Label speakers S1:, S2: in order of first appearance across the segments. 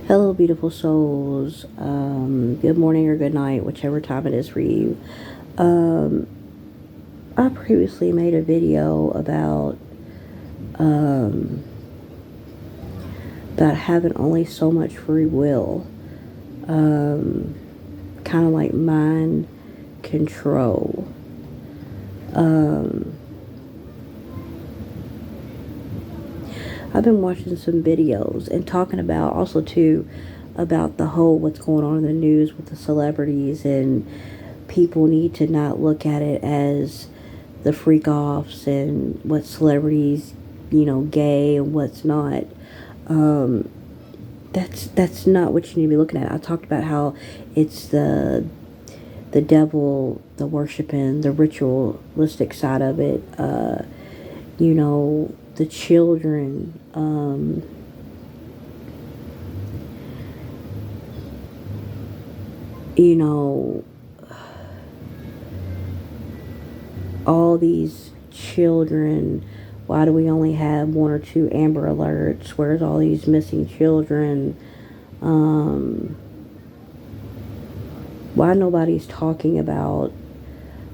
S1: Hello, beautiful souls. Good morning or good night, whichever time it is for you. Um, I previously made a video um, about having only so much free will, kind of like mind control. Um, I've been watching some videos and talking about also too about the whole what's going on in the news with the celebrities, and people need to not look at it as the freak offs and what celebrities, gay and what's not. Um, that's not what you need to be looking at. I talked about how it's the devil, the worshiping, the ritualistic side of it. The children. You know, all these children. Why do we only have one or two Amber Alerts? Where's all these missing children? Why nobody's talking about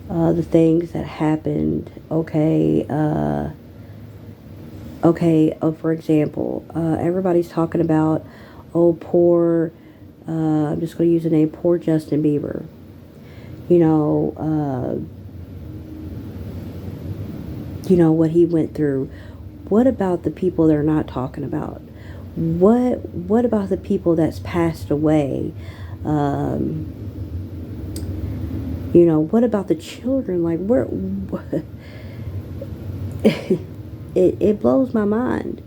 S1: the things that happened? For example, everybody's talking about, oh, poor, I'm just going to use the name, poor Justin Bieber. What he went through. What about the people they're not talking about? What about the people that's passed away? What about the children? Like, it blows my mind.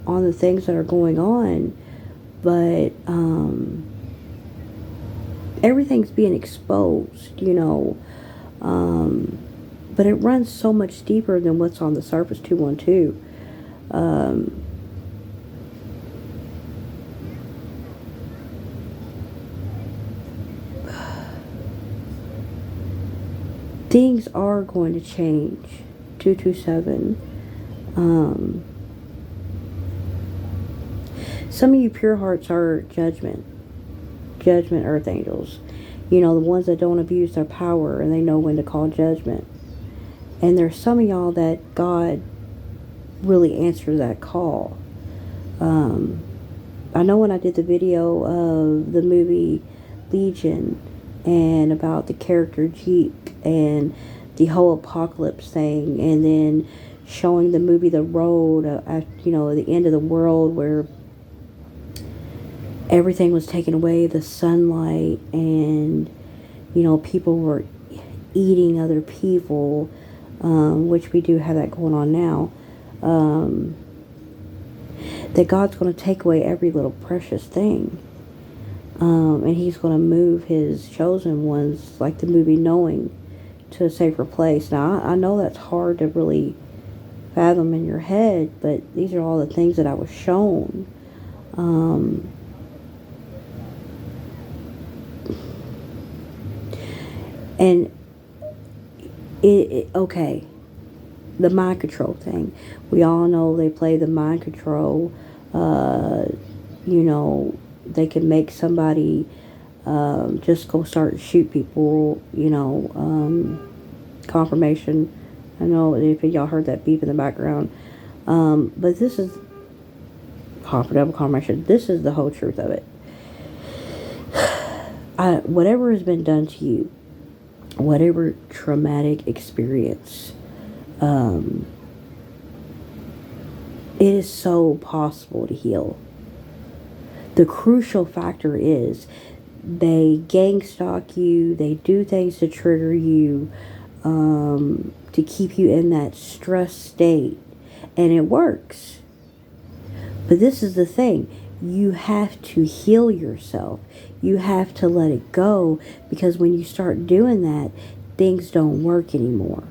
S1: On the things that are going on, but everything's being exposed. But it runs so much deeper than what's on the surface. 212. Things are going to change. 227. Some of you pure hearts are judgment earth angels. The ones that don't abuse their power and they know when to call judgment. And there's some of y'all that God really answers that call. I know when I did the video of the movie Legion and about the character Jeep and the whole apocalypse thing, and then showing the movie The Road at the end of the world where everything was taken away, the sunlight, and people were eating other people, which we do have that going on now. That God's going to take away every little precious thing, and He's going to move His chosen ones, like the movie Knowing, to a safer place. Now I know that's hard to really fathom in your head, but these are all the things that I was shown. And okay, the mind control thing. We all know they play the mind control. They can make somebody just go start and shoot people. Confirmation. I know if y'all heard that beep in the background. But this is double confirmation. This is the whole truth of it. Whatever has been done to you, whatever traumatic experience, it is so possible to heal. The crucial factor is they gang stalk you, they do things to trigger you, to keep you in that stress state, and it works. But this is the thing. You have to heal yourself. You have to let it go, because when you start doing that, things don't work anymore.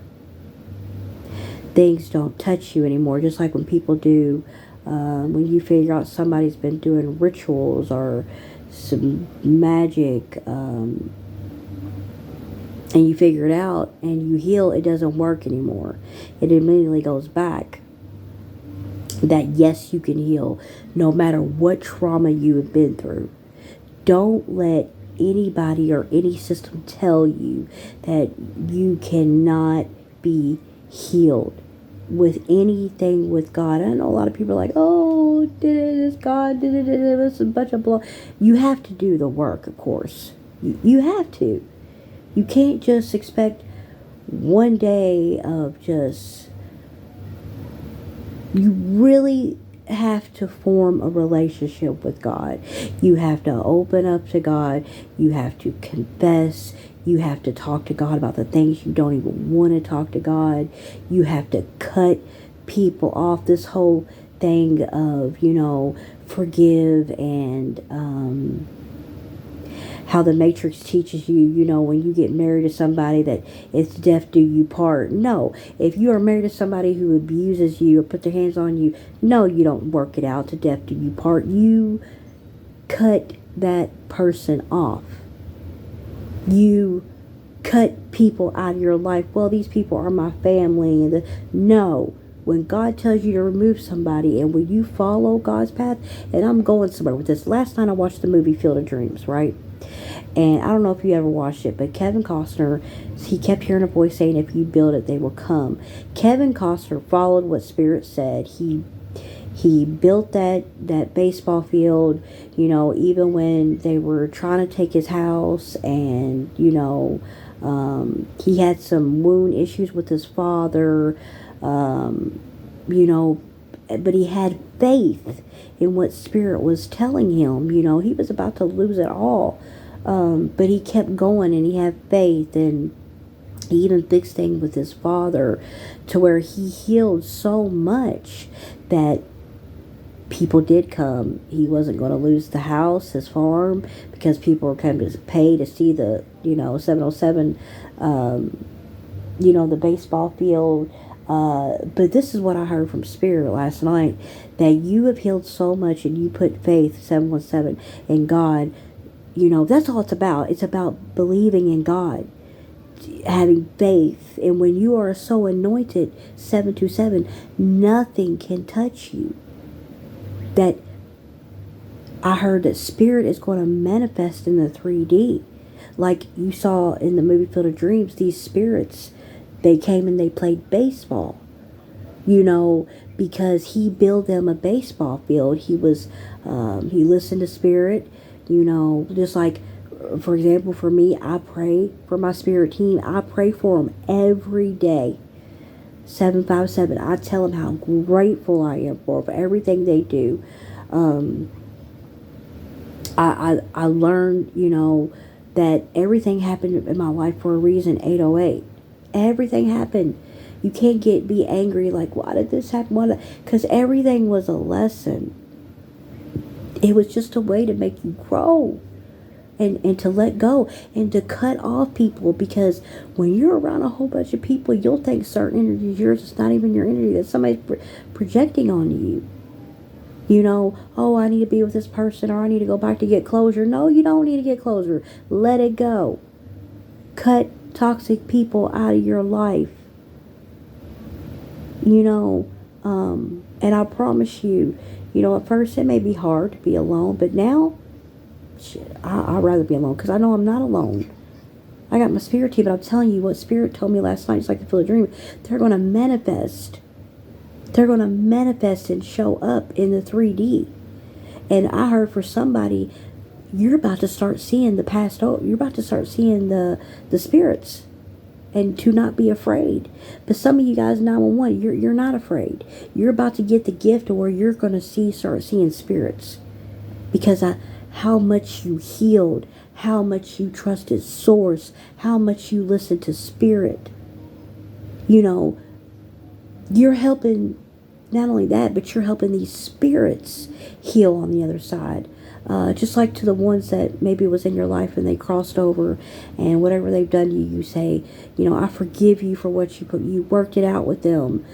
S1: Things don't touch you anymore. Just like when people do, when you figure out somebody's been doing rituals or some magic, and you figure it out and you heal, it doesn't work anymore. It immediately goes back. that yes, you can heal no matter what trauma you have been through. Don't let anybody or any system tell you that you cannot be healed with anything with God. I know a lot of people are like, oh, this God did it, it's a bunch of blah. You have to do the work, of course. You have to. You can't just expect one day of just, you really have to form a relationship with God. You have to open up to God. You have to confess. You have to talk to God about the things you don't even want to talk to God. You have to cut people off. This whole thing of, forgive and, how the Matrix teaches you, when you get married to somebody that it's death do you part. No, if you are married to somebody who abuses you or put their hands on you, no, you don't work it out to death do you part. You cut that person off. You cut people out of your life. Well, these people are my family. No. When God tells you to remove somebody and when you follow God's path, and I'm going somewhere with this. Last night I watched the movie Field of Dreams, right? And I don't know if you ever watched it, but Kevin Costner, he kept hearing a voice saying, if you build it, they will come. Kevin Costner followed what Spirit said. He built that baseball field, even when they were trying to take his house and, he had some wound issues with his father, but he had faith in what Spirit was telling him. He was about to lose it all. But he kept going and he had faith, and he even fixed things with his father to where he healed so much that people did come. He wasn't going to lose the house, his farm, because people were coming to pay to see the, 707, the baseball field. But this is what I heard from Spirit last night, that you have healed so much and you put faith, 717, in God. That's all it's about. It's about believing in God, having faith. And when you are so anointed, 727, nothing can touch you. That I heard that Spirit is going to manifest in the 3D. Like you saw in the movie Field of Dreams, these spirits, they came and they played baseball. Because he built them a baseball field. He listened to Spirit. Just like, for example, for me, I pray for my Spirit team. I pray for them every day. 757. I tell them how grateful I am for everything they do. I learned, that everything happened in my life for a reason. 808. Everything happened. You can't be angry like, why did this happen? Because everything was a lesson. It was just a way to make you grow and to let go and to cut off people, because when you're around a whole bunch of people, you'll think certain energy is yours. It's not even your energy. That somebody's projecting on you. Oh, I need to be with this person, or I need to go back to get closure. No, you don't need to get closure. Let it go. Cut toxic people out of your life. And I promise you, at first it may be hard to be alone, but now, I'd rather be alone because I know I'm not alone. I got my Spirit team, but I'm telling you what Spirit told me last night, it's like the Field of Dream. They're going to manifest. They're going to manifest and show up in the 3D. And I heard for somebody, you're about to start seeing the past. You're about to start seeing the spirits. And to not be afraid. But some of you guys, 911, you're not afraid. You're about to get the gift to where you're going to start seeing spirits. Because how much you healed, how much you trusted Source, how much you listened to Spirit. You're helping, not only that, but you're helping these spirits heal on the other side. Just like to the ones that maybe was in your life and they crossed over, and whatever they've done to you, you say, I forgive you for what you worked it out with them.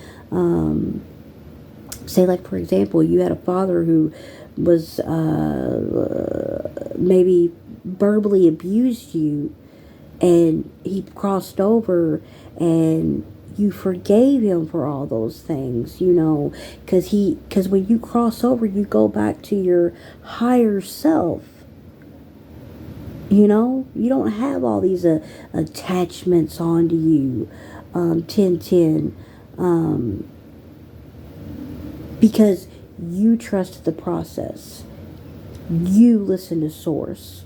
S1: Say, like, for example, you had a father who was maybe verbally abused you, and he crossed over, and you forgave him for all those things, because when you cross over, you go back to your higher self. You don't have all these attachments onto you, 1010, because you trusted the process. You listen to source.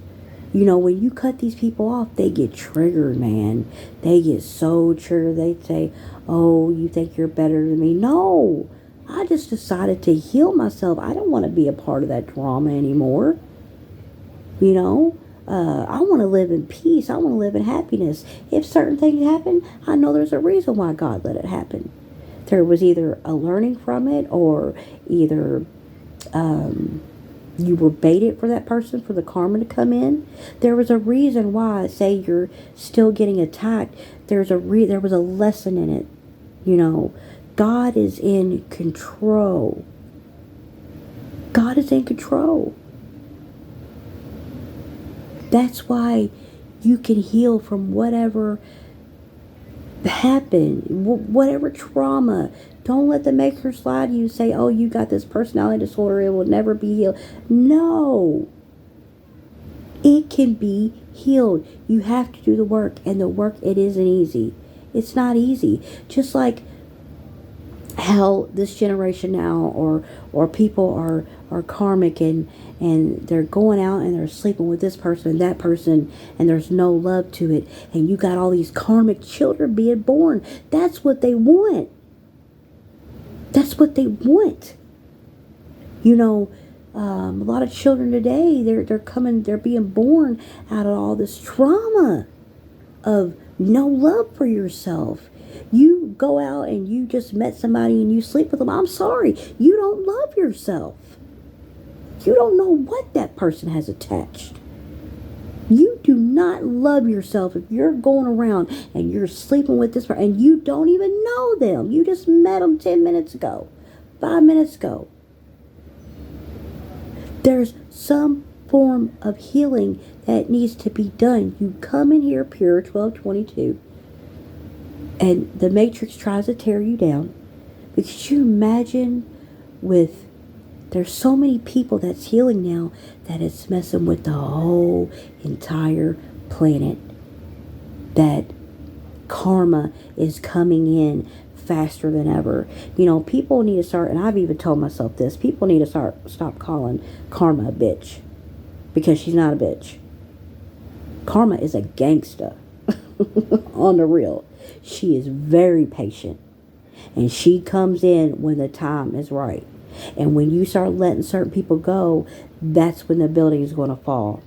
S1: When you cut these people off, they get triggered, man. They get so triggered. They say, oh, you think you're better than me? No, I just decided to heal myself. I don't want to be a part of that drama anymore. I want to live in peace. I want to live in happiness. If certain things happen, I know there's a reason why God let it happen. There was either a learning from it, or either you were baited for that person, for the karma to come in. There was a reason why. Say you're still getting attacked. There was a lesson in it. God is in control. God is in control. That's why you can heal from whatever happened, whatever trauma. Don't let the makers lie to you, say, oh, you got this personality disorder, it will never be healed. No. It can be healed. You have to do the work, and the work, it isn't easy. It's not easy. Just like how this generation now, or people are karmic, and they're going out and they're sleeping with this person and that person, and there's no love to it, and you got all these karmic children being born. That's what they want. That's what they want. A lot of children today, they're being born out of all this trauma of no love for yourself. You go out and you just met somebody and you sleep with them. I'm sorry, you don't love yourself. You don't know what that person has attached. You do not love yourself if you're going around and you're sleeping with this person and you don't even know them. You just met them 10 minutes ago, 5 minutes ago. There's some form of healing that needs to be done. You come in here pure, 1222, and the matrix tries to tear you down. But could you imagine there's so many people that's healing now that it's messing with the whole entire planet. That karma is coming in faster than ever. People need to start, and I've even told myself this, people need to stop calling karma a bitch. Because she's not a bitch. Karma is a gangsta. On the real. She is very patient. And she comes in when the time is right. And when you start letting certain people go, that's when the building is going to fall.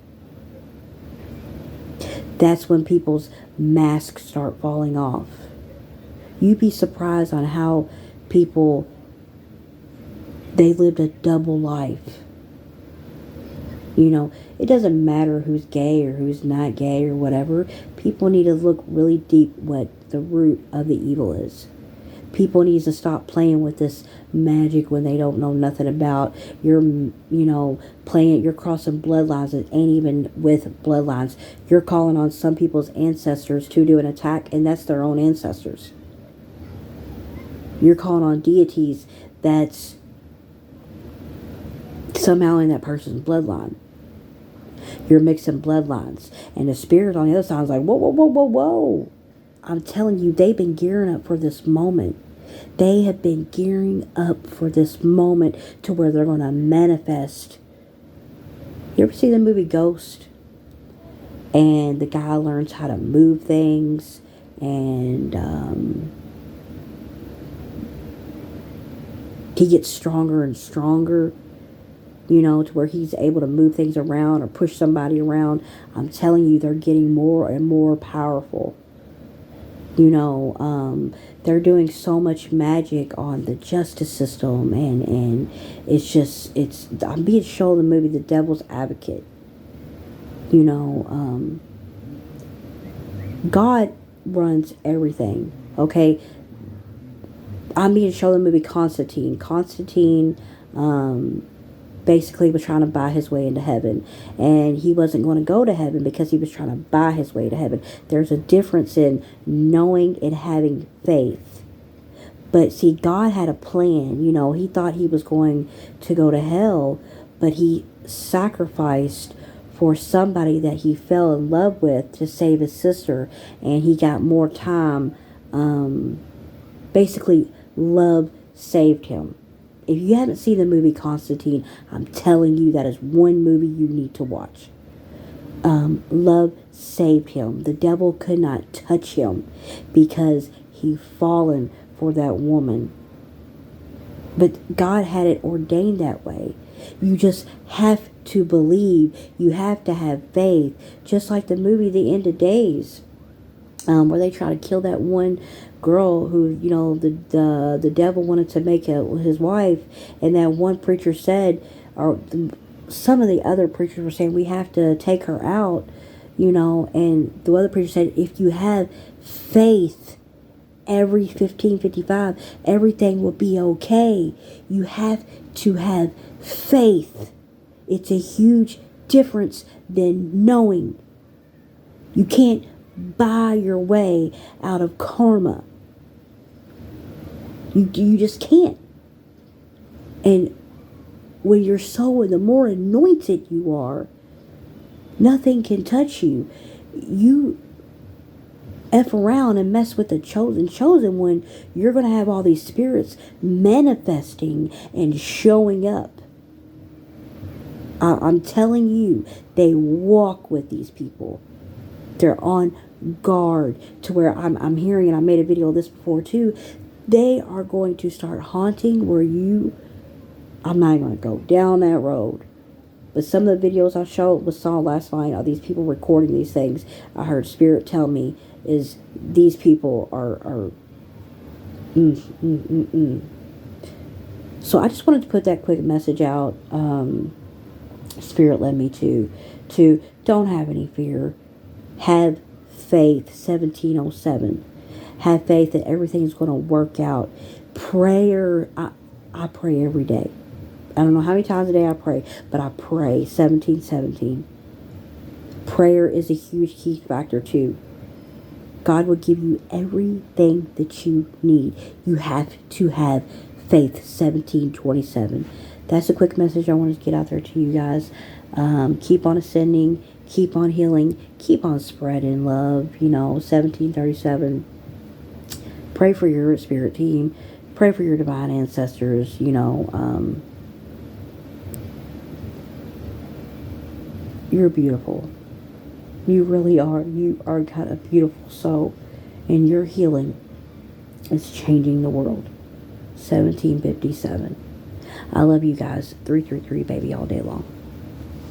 S1: That's when people's masks start falling off. You'd be surprised on how people, they lived a double life. It doesn't matter who's gay or who's not gay or whatever. People need to look really deep what the root of the evil is. People need to stop playing with this magic when they don't know nothing about. You're crossing bloodlines that ain't even with bloodlines. You're calling on some people's ancestors to do an attack, and that's their own ancestors. You're calling on deities that's somehow in that person's bloodline. You're mixing bloodlines. And the spirit on the other side is like, whoa, whoa, whoa, whoa, whoa. I'm telling you, they've been gearing up for this moment. They have been gearing up for this moment to where they're going to manifest. You ever see the movie Ghost? And the guy learns how to move things. And he gets stronger and stronger. To where he's able to move things around or push somebody around. I'm telling you, they're getting more and more powerful. They're doing so much magic on the justice system, and I'm being shown the movie The Devil's Advocate. God runs everything, okay? I'm being shown the movie Constantine. Constantine, basically was trying to buy his way into heaven, and he wasn't going to go to heaven because he was trying to buy his way to heaven. There's a difference in knowing and having faith. But see, God had a plan. You know, he thought he was going to go to hell, but he sacrificed for somebody that he fell in love with to save his sister, and he got more time. Basically, love saved him. If you haven't seen the movie Constantine, I'm telling you, that is one movie you need to watch. Love saved him. The devil could not touch him because he fallen for that woman. But God had it ordained that way. You just have to believe. You have to have faith. Just like the movie The End of Days, where they try to kill that one girl who, you know, the devil wanted to make his wife, and that one preacher said, or some of the other preachers were saying, we have to take her out, you know, and the other preacher said, if you have faith, every 15:55, everything will be okay. You have to have faith. It's a huge difference than knowing. You can't buy your way out of karma. You just can't. And when you're so, the more anointed you are, nothing can touch you. You F around and mess with the chosen one, you're going to have all these spirits manifesting and showing up. I'm telling you, they walk with these people. They're on guard to where I'm hearing, and I made a video of this before too, they are going to start haunting where I'm not going to go down that road. But some of the videos I saw last night of these people recording these things, I heard Spirit tell me, is these people are So I just wanted to put that quick message out. Spirit led me to don't have any fear. Have faith. 1707. Have faith that everything's going to work out. Prayer. I pray every day. I don't know how many times a day I pray, but I pray. 1717. Prayer is a huge key factor too. God will give you everything that you need. You have to have faith. 1727. That's a quick message I wanted to get out there to you guys. Keep on ascending. Keep on healing. Keep on spreading love. 1737. Pray for your spirit team. Pray for your divine ancestors. You're beautiful. You really are. You are got a beautiful soul. And your healing is changing the world. 1757. I love you guys. 333 baby all day long.